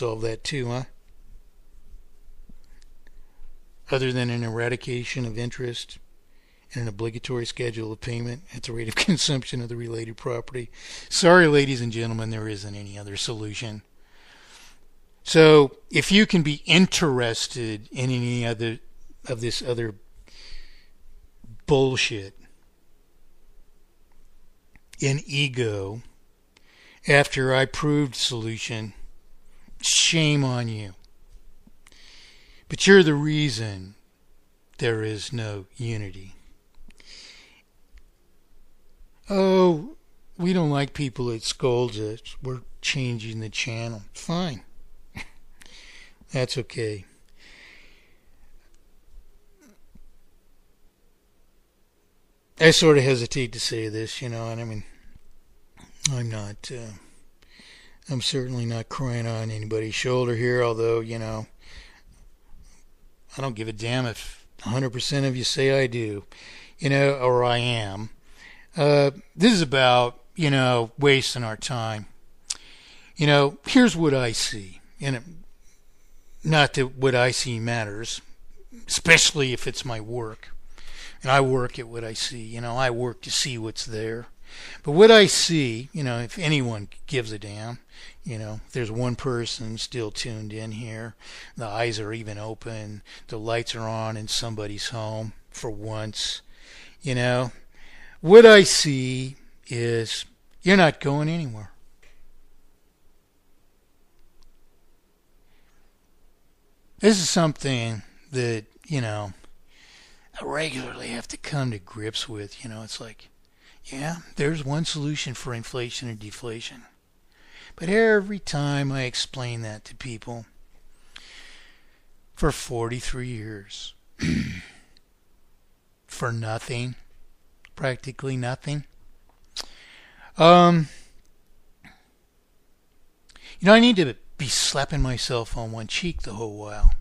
solve that too, huh? Other than an eradication of interest and an obligatory schedule of payment at the rate of consumption of the related property. Sorry, ladies and gentlemen, there isn't any other solution. So if you can be interested in any other of this other bullshit in ego after I proved solution, shame on you. But you're the reason there is no unity. Oh, we don't like people that scold us. We're changing the channel. Fine. That's okay. I sort of hesitate to say this, and I mean, I'm certainly not crying on anybody's shoulder here, although, I don't give a damn if 100% of you say I do, or I am. This is about, wasting our time. Here's what I see, and not that what I see matters, especially if it's my work. And I work at what I see. I work to see what's there. But what I see, if anyone gives a damn, if there's one person still tuned in here, the eyes are even open, the lights are on in somebody's home for once, what I see is you're not going anywhere. This is something that, I regularly have to come to grips with. It's like, yeah, there's one solution for inflation and deflation. But every time I explain that to people for 43 years, for nothing, practically nothing. I need to be slapping myself on one cheek the whole while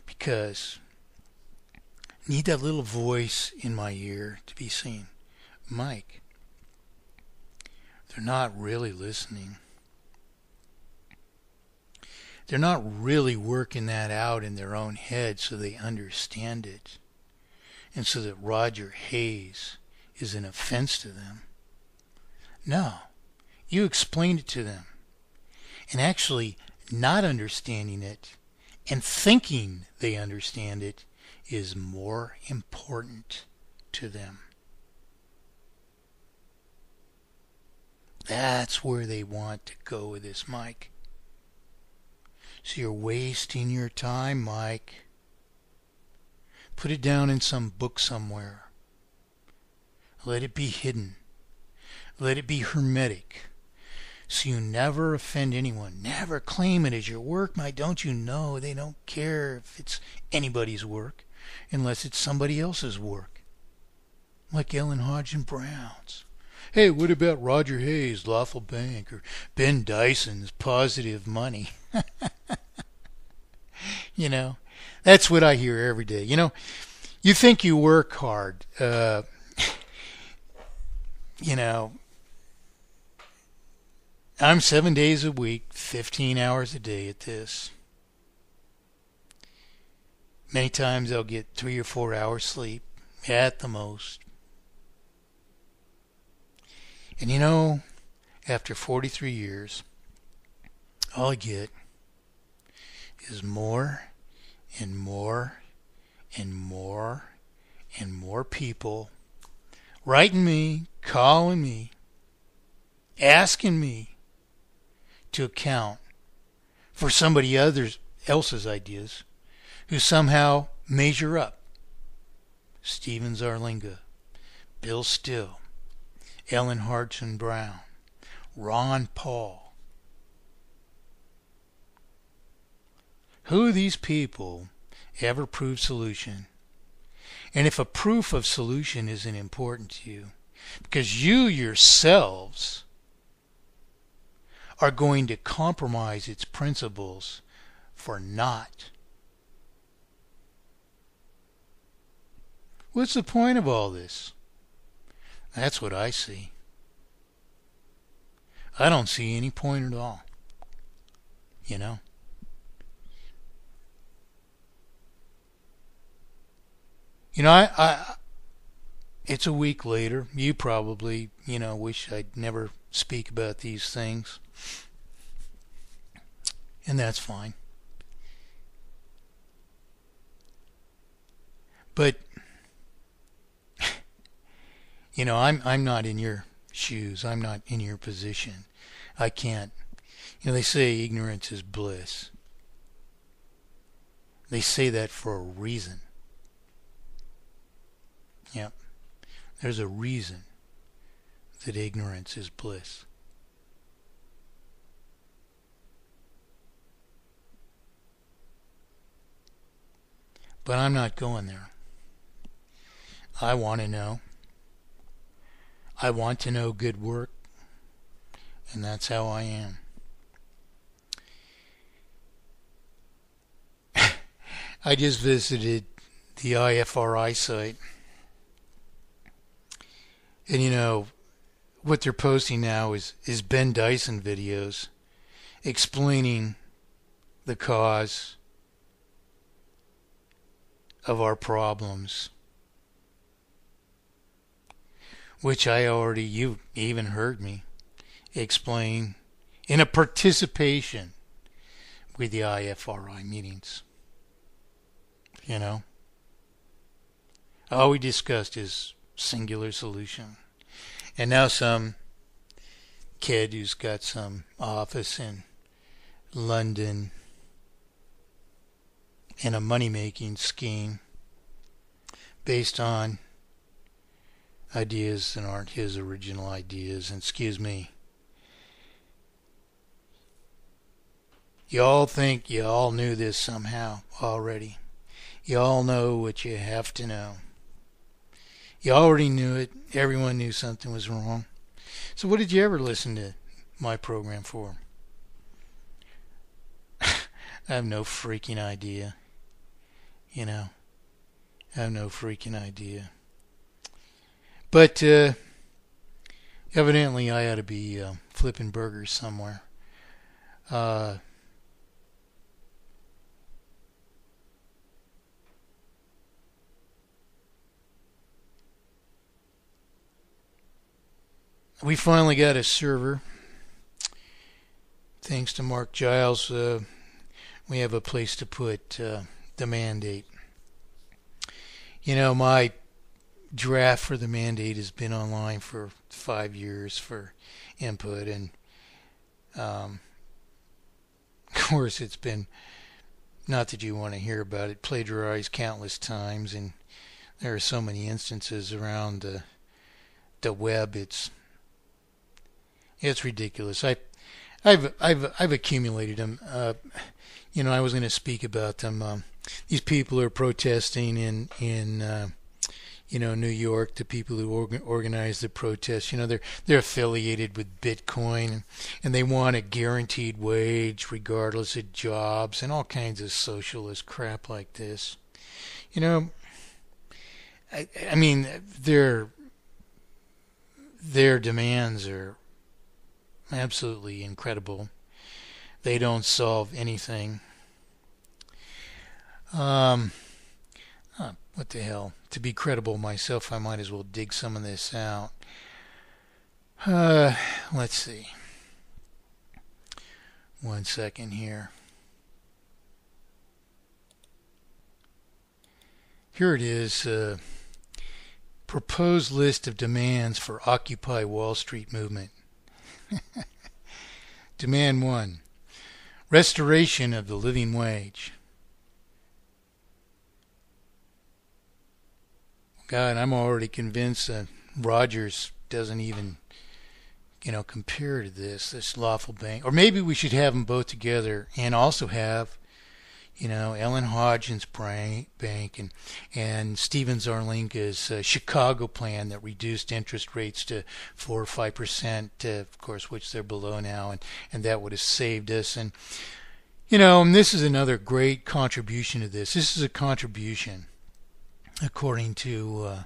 because I need that little voice in my ear to be saying, Mike, they're not really listening. They're not really working that out in their own head so they understand it and so that Roger Hayes is an offense to them. No, you explained it to them. And actually not understanding it and thinking they understand it is more important to them. That's where they want to go with this, Mike. So you're wasting your time, Mike. Put it down in some book somewhere. Let it be hidden. Let it be hermetic. So you never offend anyone. Never claim it as your work. Mike, don't you know they don't care if it's anybody's work unless it's somebody else's work. Like Ellen Hodgson Brown's. Hey, what about Roger Hayes' Lawful Bank or Ben Dyson's Positive Money? That's what I hear every day. You think you work hard. I'm 7 days a week, 15 hours a day at this. Many times I'll get 3 or 4 hours sleep at the most. And after 43 years, all I get is more and more and more and more people writing me, calling me, asking me to account for somebody else's ideas who somehow measure up. Steven Zarlinga, Bill Still, Ellen Hodgson Brown, Ron Paul. Who of these people ever proved solution? And if a proof of solution isn't important to you, because you yourselves are going to compromise its principles for naught. What's the point of all this? That's what I see. I don't see any point at all. you know. I it's a week later. You probably, wish I'd never speak about these things, and that's fine. But I'm not in your shoes. I'm not in your position. I can't. They say ignorance is bliss. They say that for a reason. Yep. There's a reason that ignorance is bliss. But I'm not going there. I want to know. I want to know good work, and that's how I am. I just visited the IFRI site, and what they're posting now is Ben Dyson videos explaining the cause of our problems, which you even heard me explain in a participation with the IFRI meetings. All we discussed is singular solution. And now some kid who's got some office in London in a money-making scheme based on ideas that aren't his original ideas. And excuse me, you all think you all knew this somehow already. You all know what you have to know. You already knew it. Everyone knew something was wrong. So what did you ever listen to my program for? I have no freaking idea. I have no freaking idea. But evidently I ought to be flipping burgers somewhere. We finally got a server. Thanks to Mark Giles, we have a place to put the mandate. My draft for the mandate has been online for 5 years for input, and of course it's been, not that you want to hear about it, plagiarized countless times, and there are so many instances around the web. It's ridiculous. I've accumulated them. I was going to speak about them. These people are protesting in New York. The people who organize the protests, they're affiliated with Bitcoin, and they want a guaranteed wage regardless of jobs and all kinds of socialist crap like this. I mean, their demands are absolutely incredible. They don't solve anything. What the hell? To be credible myself, I might as well dig some of this out. Let's see. 1 second here. Here it is. Proposed list of demands for Occupy Wall Street movement. Demand 1. Restoration of the living wage. God, I'm already convinced that Rogers doesn't even, compare to this lawful bank. Or maybe we should have them both together and also have, Ellen Hodgins Bank and Steven Zarlinka's Chicago plan that reduced interest rates to 4 or 5%, of course, which they're below now, and that would have saved us. And and this is another great contribution to this. This is a contribution, according to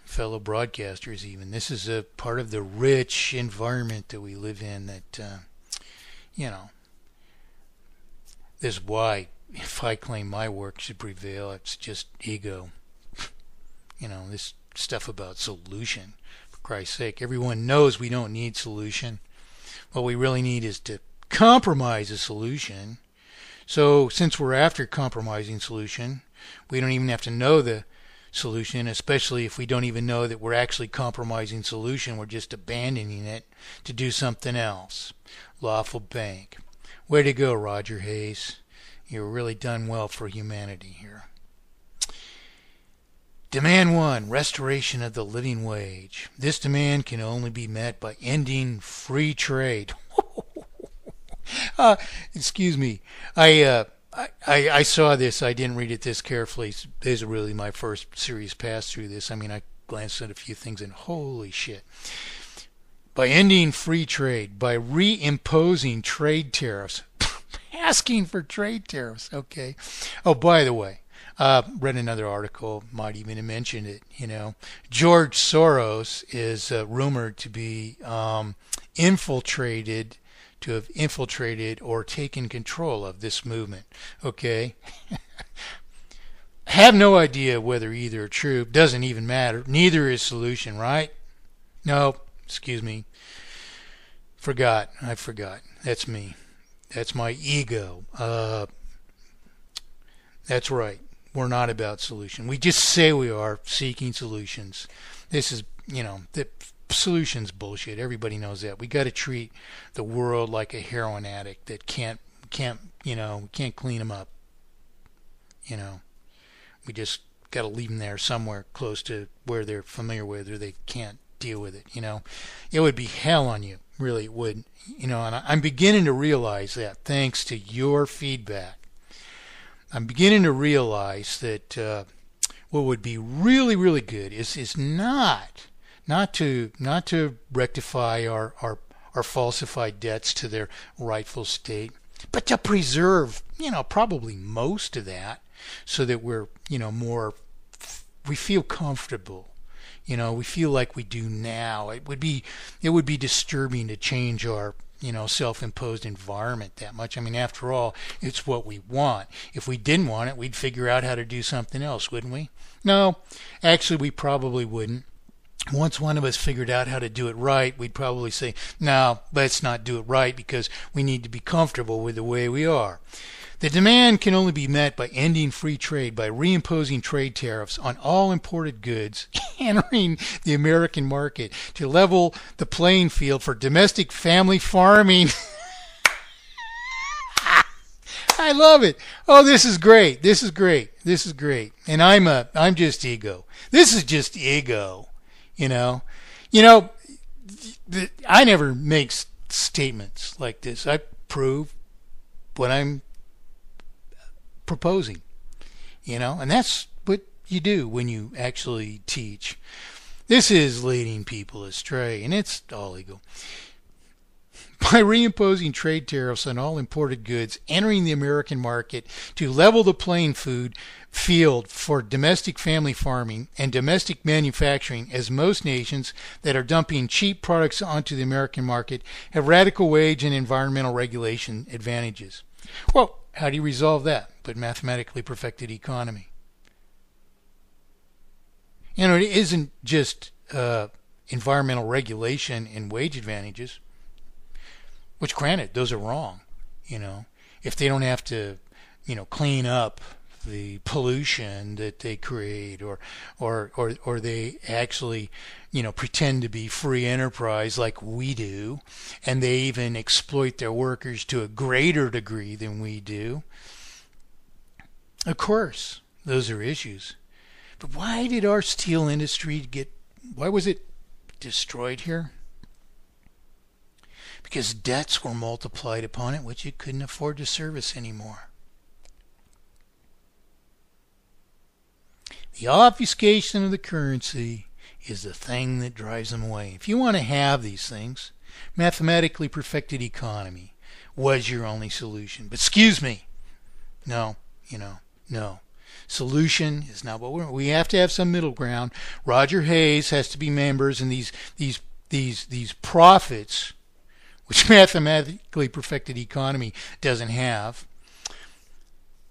fellow broadcasters. Even this is a part of the rich environment that we live in. That This is why, if I claim my work should prevail, it's just ego. This stuff about solution. For Christ's sake, everyone knows we don't need solution. What we really need is to compromise a solution. So since we're after compromising solution, we don't even have to know the solution, especially if we don't even know that we're actually compromising solution. We're just abandoning it to do something else. Lawful bank. Way to go, Roger Hayes. You've really done well for humanity here. Demand 1, restoration of the living wage. This demand can only be met by ending free trade. Excuse me. I saw this. I didn't read it this carefully. This is really my first serious pass through this. I glanced at a few things and holy shit. By ending free trade, by reimposing trade tariffs, asking for trade tariffs. Okay. Oh, by the way, read another article, might even have mentioned it. George Soros is rumored to be to have infiltrated or taken control of this movement. Okay. Have no idea whether either are true. Doesn't even matter. Neither is solution, right? No, excuse me. I forgot. That's me. That's my ego. That's right. We're not about solution. We just say we are seeking solutions. This is, the solution's bullshit. Everybody knows that. We got to treat the world like a heroin addict that can't clean them up. We just got to leave them there somewhere close to where they're familiar with or they can't deal with it. It would be hell on you. Really, it would. And I'm beginning to realize that thanks to your feedback. I'm beginning to realize that what would be really, really good is not to rectify our falsified debts to their rightful state, but to preserve, probably most of that, so that we're, we feel comfortable. We feel like we do now. It would be disturbing to change our self-imposed environment that much. After all, it's what we want. If we didn't want it, we'd figure out how to do something else, wouldn't we? No, actually, we probably wouldn't. Once one of us figured out how to do it right, we'd probably say, no, let's not do it right because we need to be comfortable with the way we are. The demand can only be met by ending free trade, by reimposing trade tariffs on all imported goods entering the American market to level the playing field for domestic family farming. I love it. Oh, this is great. This is great. This is great. And I'm just ego. This is just ego. I never make statements like this. I prove what I'm proposing, and that's what you do when you actually teach. This is leading people astray, and it's all ego. By reimposing trade tariffs on all imported goods entering the American market to level the playing field for domestic family farming and domestic manufacturing, as most nations that are dumping cheap products onto the American market have radical wage and environmental regulation advantages. Well, how do you resolve that but mathematically perfected economy? It isn't just environmental regulation and wage advantages, which granted, those are wrong. If they don't have to, clean up the pollution that they create, or they actually, pretend to be free enterprise like we do, and they even exploit their workers to a greater degree than we do. Of course, those are issues. But why did our steel industry why was it destroyed here? Because debts were multiplied upon it which it couldn't afford to service anymore. The obfuscation of the currency is the thing that drives them away. If you want to have these things, mathematically perfected economy was your only solution. But excuse me, no. Solution is not what we have to have some middle ground. Roger Hayes has to be members, and these profits, which mathematically perfected economy doesn't have,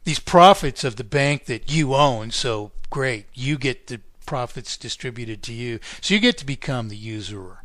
these profits of the bank that you own. So great, you get the profits distributed to you. So you get to become the usurer.